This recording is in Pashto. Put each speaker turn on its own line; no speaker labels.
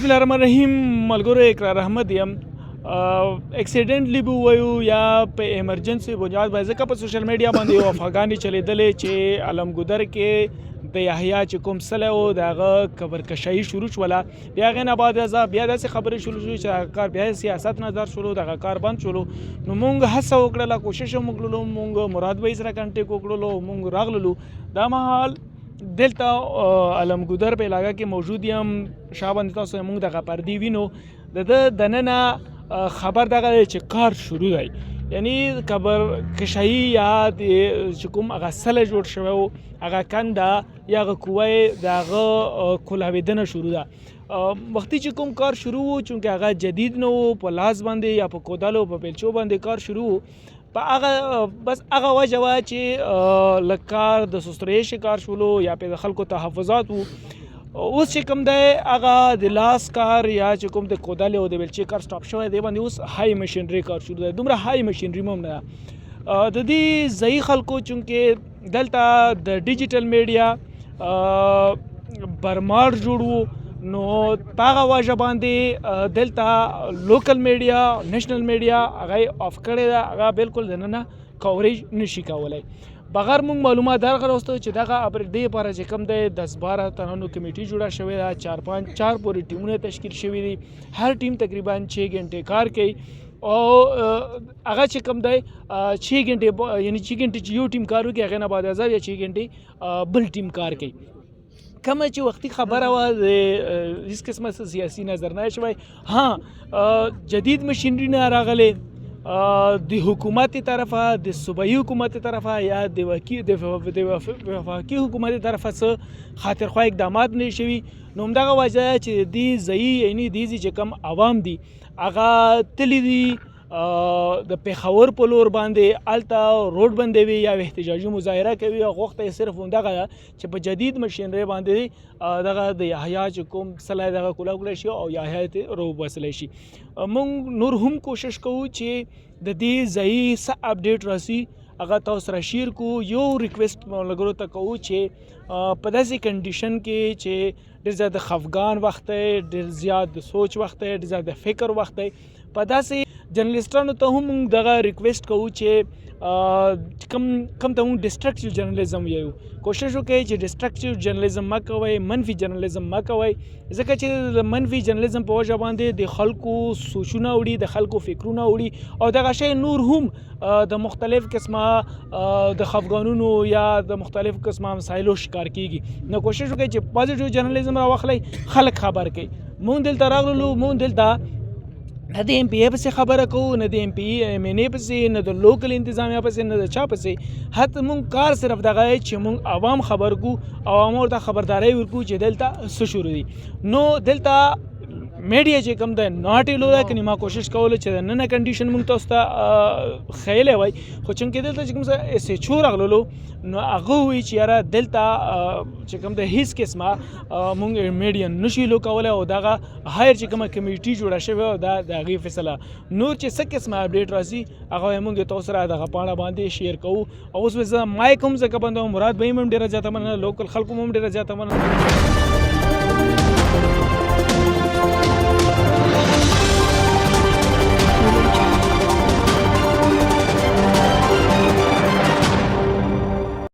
بسم الله الرحمن الرحیم. ملګرو اقرار احمد یم. اکسیډنټلی به وایو یا په ایمرجنسي بنیاد باندې ځکه په سوشل میډیا باندې یو افغاني چلیدلې چې علمګودر کې د یحیی چې کوم سلی و د هغه قبرکشایي شروع شوله. د هغې نه بعد بیا داسې خبرې شروع شوې چې هغه کار بیا سیاست نظر شروع د هغه کار بند شولو. نو مونږ هڅه وکړله، کوشش هم وکړلو، مونږ مراد بھائی سره کنټیکټ وکړلو، مونږ راغللو. دا مهال دلته علمګودر په علاقه کې موجود یم. شا باندې تاسو مونږ دغه پردې وینو. د ده دننه خبر دغه دی چې کار شروع دی، یعنی قبرکشایي یا چې کوم هغه سلی جوړ شوی و، هغه کنده یا هغه کوه د هغه کولاوېدنه شروع ده. وختي چې کوم کار شروع و، چونکې هغه جدید نه و، په لاس باندې یا په کودالو په بیلچو باندې کار شروع و، په هغه بس هغه وجه وه چې لږ کار د سستریشي کار شولو یا پې د خلکو تحفظات وو. اوس چې کوم دی هغه د لاس کار یا چې کوم د کودالې او د بیلچې کار سټاپ شوی دی، باندې اوس های مشینري کار شروع دی. دومره های مشینري هم نه ده. د دې ځایي خلکو چونکې دلته د ډیجیټل میډیا برمار جوړ وو، نو په هغه وجه باندې دلته لوکل میډیا نیشنل میډیا هغه آف کړې ده، هغه بالکل دننه کوریج نشي کولی. بغیر مونږ معلومات درغوستو چې دغه دې لپاره چې کوم دی 10-12 تنانو کمیټي جوړه شوې ده، 4 پورې ټیمونه تشکیل شوي دي. هر ټیم تقریبا 6 غنټې کار کوي او هغه چې کوم دی 6 غنټې یعنی 6 غنټې چې یو ټیم کار وکړي، هغې نه بعد یا 6 غنټې بل ټیم کار کوي. کومه چې وختي خبره وه د هېڅ قسمه سیاسي نظر نه شوی. ها جدید مشینري نه راغلې د حکومت طرفه، د صوبایي حکومت طرفه یا د وفاقي حکومت طرفه څه خاطرخواه اقدامات نه شوي. نو همدغه وجه چې دې ځایي یعنی دې چې کوم عوام دي هغه تللی دي د پېښور په لور باندې، هلته روډ بندوي یا احتجاجي مظاهره کوي. غوښته یې صرف همدغه ده چې په جدید مشینرۍ باندې دغه د یحیی چې کوم سلی دغه کولاو کړی شي او یحیی ته راوباسلی شي. موږ نور هم کوشش کوو چې د دې ځایي څه اپډیټ راسي هغه تاسو سره شیر کو. یو ریکویسټ ملګرو ته کوو چې په داسې کنډیشن کې چې ډېر زیات د خفګان وخت دی، ډېر زیات د سوچ وخت دی، ډېر زیات د فکر وخت دی، په داسې جرنلسټانو ته هم موږ دغه ریکویسټ کوو چې کوم ته موږ ډسټرکټیو جرنالیزم وایو، کوشش وکړئ چې ډسټرکټیو جرنالیزم مه کوئ، منفي جرنالیزم مه کوئ، ځکه چې د منفي جرنالیزم په وجه باندې د خلکو سوچونه وړي، د خلکو فکرونه وړي او دغه شی نور هم د مختلف قسمه د خفګانونو یا د مختلف قسمه مسایلو شکار کیږي. نو کوشش وکړئ چې پازیټیو جرنالیزم راواخلئ، خلک خبر کړئ. مونږ دلته راغلو، مونږ دلته نه د ایم پی ای پسې خبره کوو، نه د ایم پی ای ایم این ای پسې، نه د لوکل انتظامیه پسې، نه د چا پسې. حتی مونږ کار صرف دغه دی چې مونږ عوام خبر کو، عوام ورته خبرداری ورکو چې دلته څه شروع دي. نو دلته میډیا چې کوم دی ناټیلو ده، کنې ما کوشش کولو چې د ننه کنډیشن مونږ تاسو ته ښیلی وای، خو چونکې دلته چې کوم څه ایس ایچ او راغللو نو هغه وایي چې یاره دلته چې کوم دی هېڅ قسمه مونږ میډیا نشي لو کولی او دغه هایر چې کومه کمیټي جوړه شوې وه دا د هغې فیصله. نور چې څه قسمه اپډیټ راسي هغه مونږ تاسو سره دغه پاڼه باندې شیر کوو. او اوس به زه مایک هم ځکه بندوم، مراد بهیم هم ډېره زیاته مننه، لوکل خلکو هم ډېره زیاته مننه.